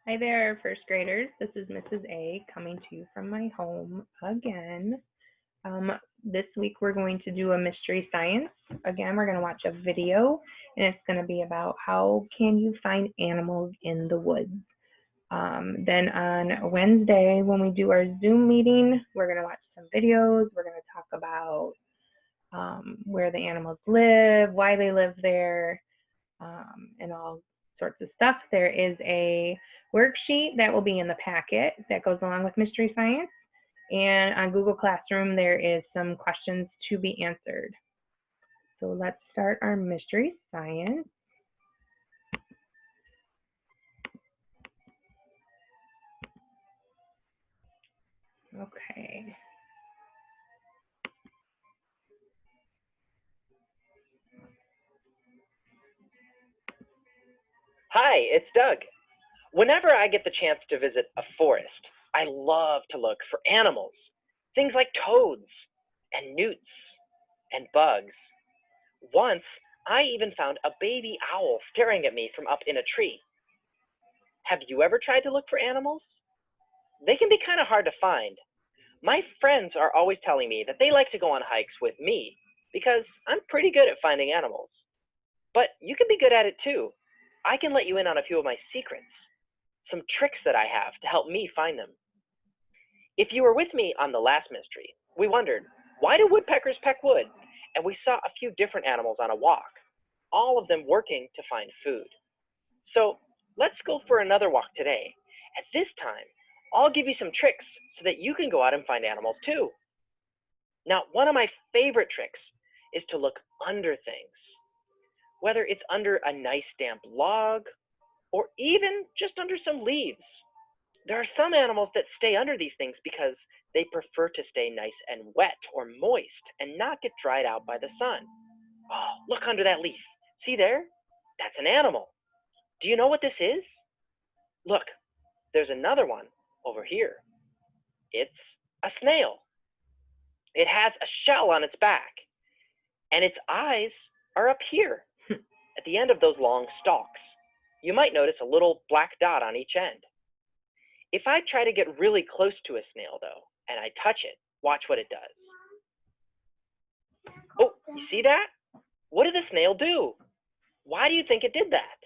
Hi there, first graders. This is Mrs. A coming to you from my home again. Um, this week we're going to do a mystery science. Again, we're going to watch a video, and it's going to be about how can you find animals in the woods. Then on Wednesday, when we do our Zoom meeting, we're going to watch some videos. We're going to talk about where the animals live, why they live there, and all sorts of stuff. There is a worksheet that will be in the packet that goes along with Mystery Science. And on Google Classroom, there is some questions to be answered. So let's start our Mystery Science. Okay. Hi, it's Doug. Whenever I get the chance to visit a forest, I love to look for animals. Things like toads and newts and bugs. Once, I even found a baby owl staring at me from up in a tree. Have you ever tried to look for animals? They can be kind of hard to find. My friends are always telling me that they like to go on hikes with me because I'm pretty good at finding animals. But you can be good at it too. I can let you in on a few of my secrets. Some tricks that I have to help me find them. If you were with me on the last mystery, we wondered, why do woodpeckers peck wood? And we saw a few different animals on a walk, all of them working to find food. So let's go for another walk today. At this time, I'll give you some tricks so that you can go out and find animals too. Now, one of my favorite tricks is to look under things. Whether it's under a nice damp log or even just under some leaves. There are some animals that stay under these things because they prefer to stay nice and wet or moist and not get dried out by the sun. Oh, look under that leaf. See there? That's an animal. Do you know what this is? Look, there's another one over here. It's a snail. It has a shell on its back, and its eyes are up here at the end of those long stalks. You might notice a little black dot on each end. If I try to get really close to a snail, though, and I touch it, watch what it does. Oh, you see that? What did the snail do? Why do you think it did that?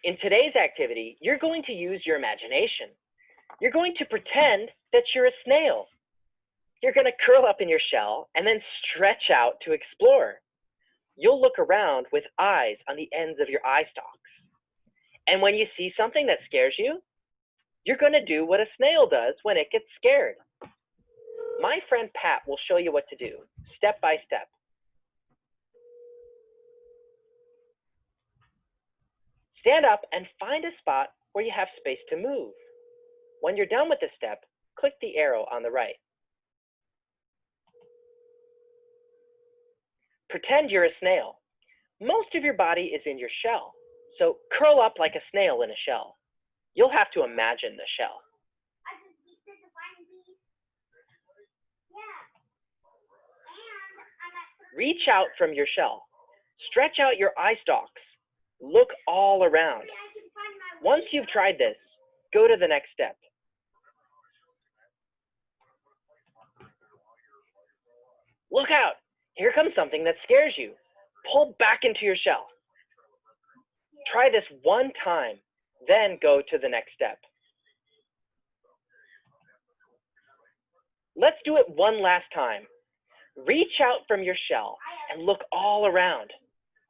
In today's activity, you're going to use your imagination. You're going to pretend that you're a snail. You're going to curl up in your shell and then stretch out to explore. You'll look around with eyes on the ends of your eye stalks. And when you see something that scares you, you're going to do what a snail does when it gets scared. My friend Pat will show you what to do, step by step. Stand up and find a spot where you have space to move. When you're done with the step, click the arrow on the right. Pretend you're a snail. Most of your body is in your shell, so curl up like a snail in a shell. You'll have to imagine the shell. Reach out from your shell. Stretch out your eye stalks. Look all around. Once you've tried this, go to the next step. Look out! Here comes something that scares you. Pull back into your shell. Try this one time, then go to the next step. Let's do it one last time. Reach out from your shell and look all around.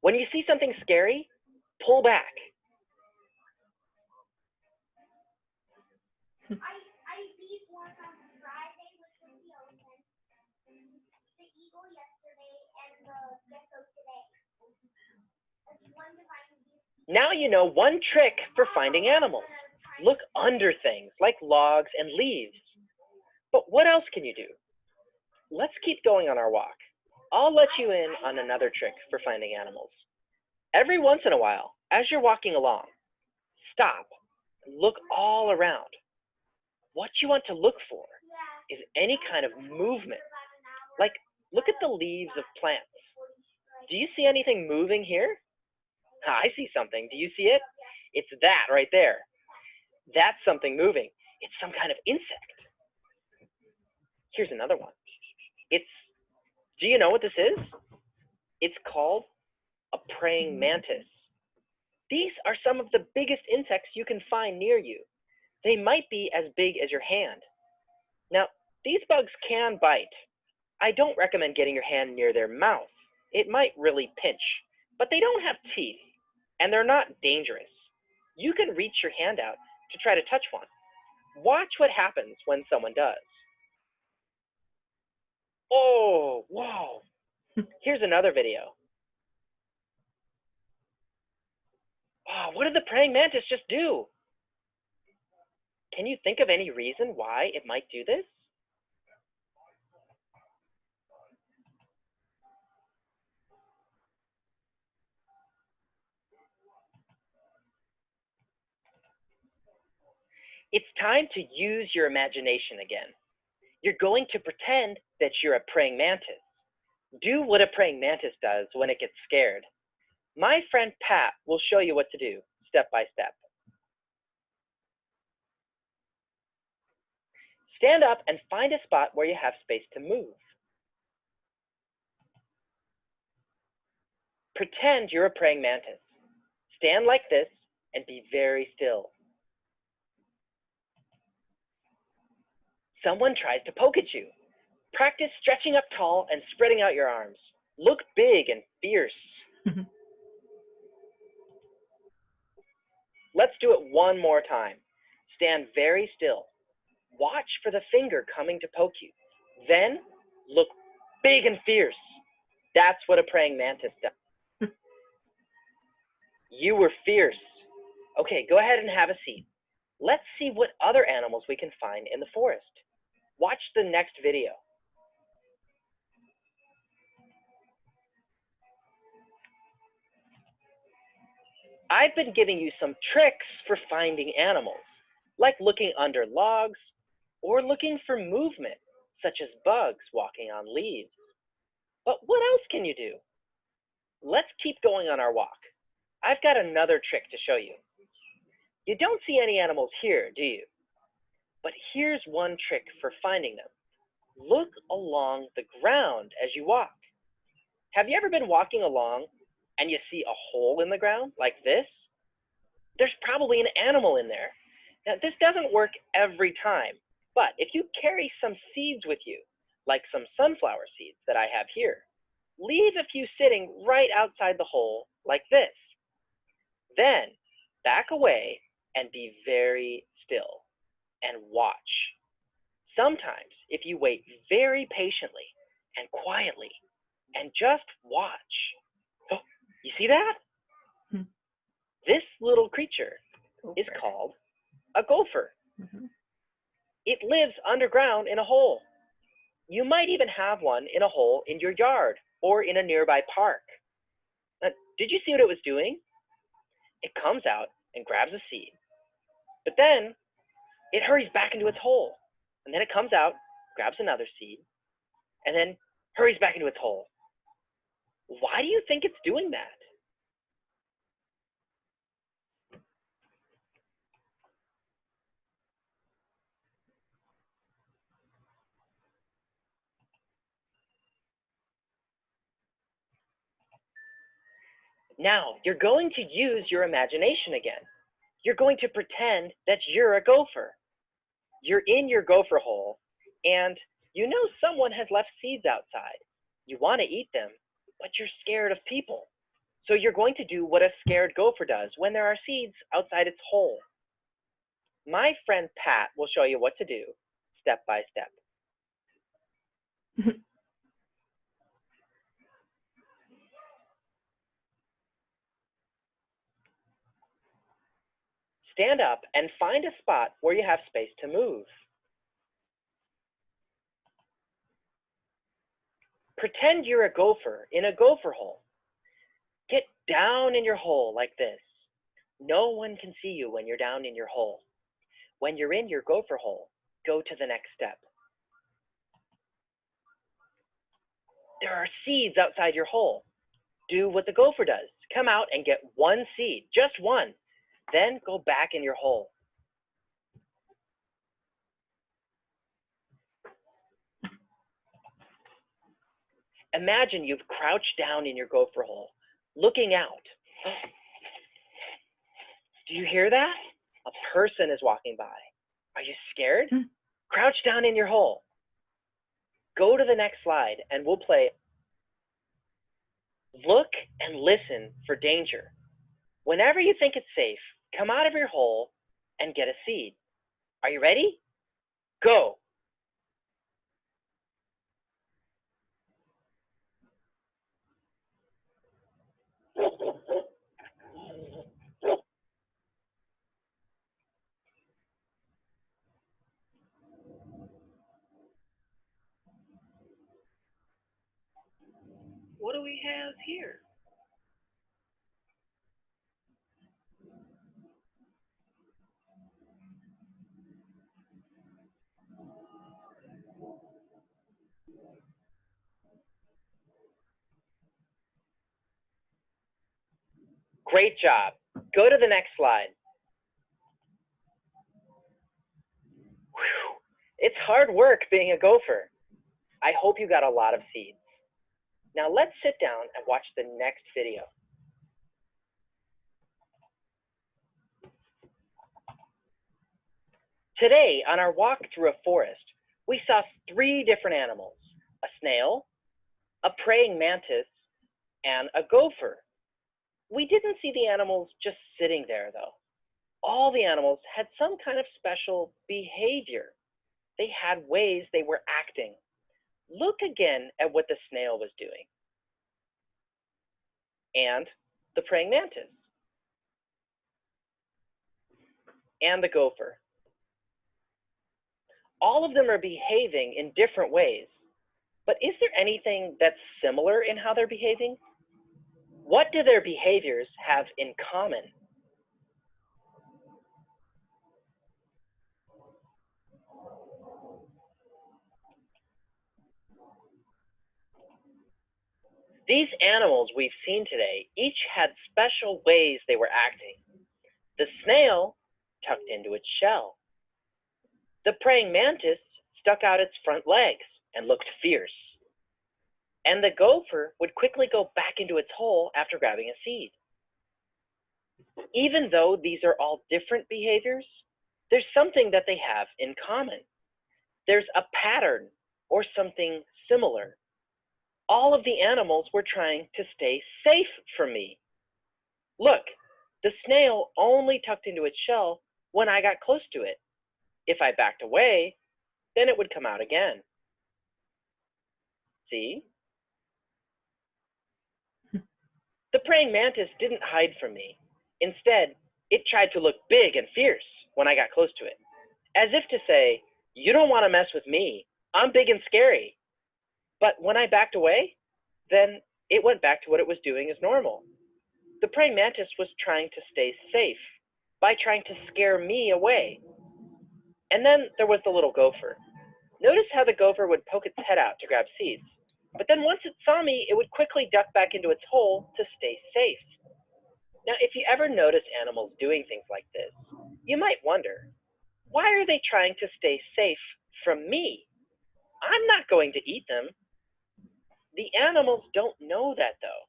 When you see something scary, pull back. Now you know one trick for finding animals. Look under things like logs and leaves. But what else can you do? Let's keep going on our walk. I'll let you in on another trick for finding animals. Every once in a while, as you're walking along, stop and look all around. What you want to look for is any kind of movement. Like, look at the leaves of plants. Do you see anything moving here? I see something. Do you see it? It's that right there. That's something moving. It's some kind of insect. Here's another one. Do you know what this is? It's called a praying mantis. These are some of the biggest insects you can find near you. They might be as big as your hand. Now, these bugs can bite. I don't recommend getting your hand near their mouth. It might really pinch, but they don't have teeth, and they're not dangerous. You can reach your hand out to try to touch one. Watch what happens when someone does. Oh, whoa. Here's another video. Oh, what did the praying mantis just do? Can you think of any reason why it might do this? It's time to use your imagination again. You're going to pretend that you're a praying mantis. Do what a praying mantis does when it gets scared. My friend Pat will show you what to do, step by step. Stand up and find a spot where you have space to move. Pretend you're a praying mantis. Stand like this and be very still. Someone tries to poke at you. Practice stretching up tall and spreading out your arms. Look big and fierce. Let's do it one more time. Stand very still. Watch for the finger coming to poke you. Then look big and fierce. That's what a praying mantis does. You were fierce. Okay, go ahead and have a seat. Let's see what other animals we can find in the forest. Watch the next video. I've been giving you some tricks for finding animals, like looking under logs or looking for movement, such as bugs walking on leaves. But what else can you do? Let's keep going on our walk. I've got another trick to show you. You don't see any animals here, do you? But here's one trick for finding them. Look along the ground as you walk. Have you ever been walking along and you see a hole in the ground like this? There's probably an animal in there. Now, this doesn't work every time, but if you carry some seeds with you, like some sunflower seeds that I have here, leave a few sitting right outside the hole like this. Then back away and be very still and watch. Sometimes if you wait very patiently and quietly and just watch, oh, you see that? This little creature is called a gopher. It lives underground in a hole. You might even have one in a hole in your yard or in a nearby park. Now, did you see what it was doing? It comes out and grabs a seed, but then it hurries back into its hole. And then it comes out, grabs another seed, and then hurries back into its hole. Why do you think it's doing that? Now, you're going to use your imagination again. You're going to pretend that you're a gopher. You're in your gopher hole, and you know someone has left seeds outside. You want to eat them, but you're scared of people. So you're going to do what a scared gopher does when there are seeds outside its hole. My friend Pat will show you what to do, step by step. Stand up and find a spot where you have space to move. Pretend you're a gopher in a gopher hole. Get down in your hole like this. No one can see you when you're down in your hole. When you're in your gopher hole, go to the next step. There are seeds outside your hole. Do what the gopher does. Come out and get one seed, just one. Then go back in your hole. Imagine you've crouched down in your gopher hole, looking out. Do you hear that? A person is walking by. Are you scared? Crouch down in your hole. Go to the next slide and we'll play Look and Listen for Danger. Whenever you think it's safe, come out of your hole and get a seed. Are you ready? Go. What do we have here? Great job. Go to the next slide. Whew. It's hard work being a gopher. I hope you got a lot of seeds. Now let's sit down and watch the next video. Today, on our walk through a forest, we saw 3 different animals: a snail, a praying mantis, and a gopher. We didn't see the animals just sitting there, though. All the animals had some kind of special behavior. They had ways they were acting. Look again at what the snail was doing. And the praying mantis. And the gopher. All of them are behaving in different ways. But is there anything that's similar in how they're behaving? What do their behaviors have in common? These animals we've seen today each had special ways they were acting. The snail tucked into its shell. The praying mantis stuck out its front legs and looked fierce. And the gopher would quickly go back into its hole after grabbing a seed. Even though these are all different behaviors, there's something that they have in common. There's a pattern or something similar. All of the animals were trying to stay safe from me. Look, the snail only tucked into its shell when I got close to it. If I backed away, then it would come out again. See? The praying mantis didn't hide from me. Instead, it tried to look big and fierce when I got close to it, as if to say, "You don't want to mess with me. I'm big and scary." But when I backed away, then it went back to what it was doing as normal. The praying mantis was trying to stay safe by trying to scare me away. And then there was the little gopher. Notice how the gopher would poke its head out to grab seeds. But then once it saw me, it would quickly duck back into its hole to stay safe. Now, if you ever notice animals doing things like this, you might wonder, why are they trying to stay safe from me? I'm not going to eat them. The animals don't know that, though,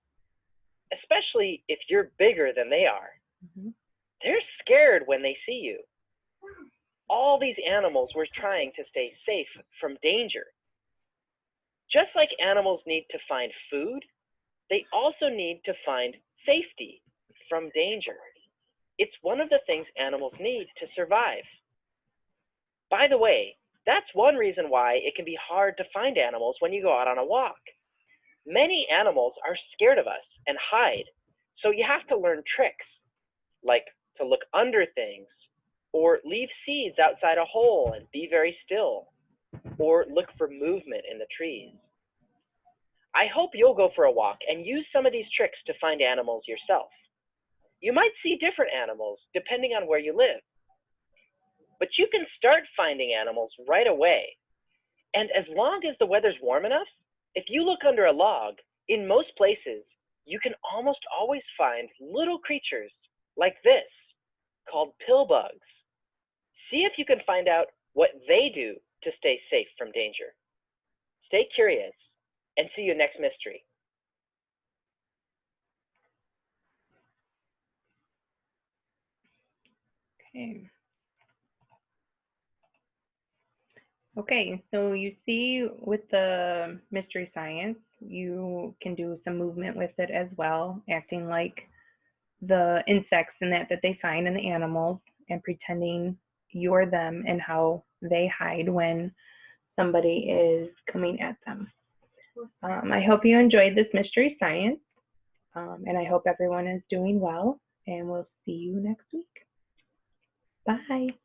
especially if you're bigger than they are. They're scared when they see you. All these animals were trying to stay safe from danger. Just like animals need to find food, they also need to find safety from danger. It's one of the things animals need to survive. By the way, that's one reason why it can be hard to find animals when you go out on a walk. Many animals are scared of us and hide, so you have to learn tricks, like to look under things, or leave seeds outside a hole and be very still, or look for movement in the trees. I hope you'll go for a walk and use some of these tricks to find animals yourself. You might see different animals depending on where you live, but you can start finding animals right away. And as long as the weather's warm enough, if you look under a log, in most places, you can almost always find little creatures like this, called pill bugs. See if you can find out what they do to stay safe from danger. Stay curious, and see you next mystery. Okay. Okay, so you see with the Mystery Science, you can do some movement with it as well, acting like the insects and that they find in the animals and pretending you're them and how they hide when somebody is coming at them. I hope you enjoyed this Mystery Science, and I hope everyone is doing well, and we'll see you next week. Bye.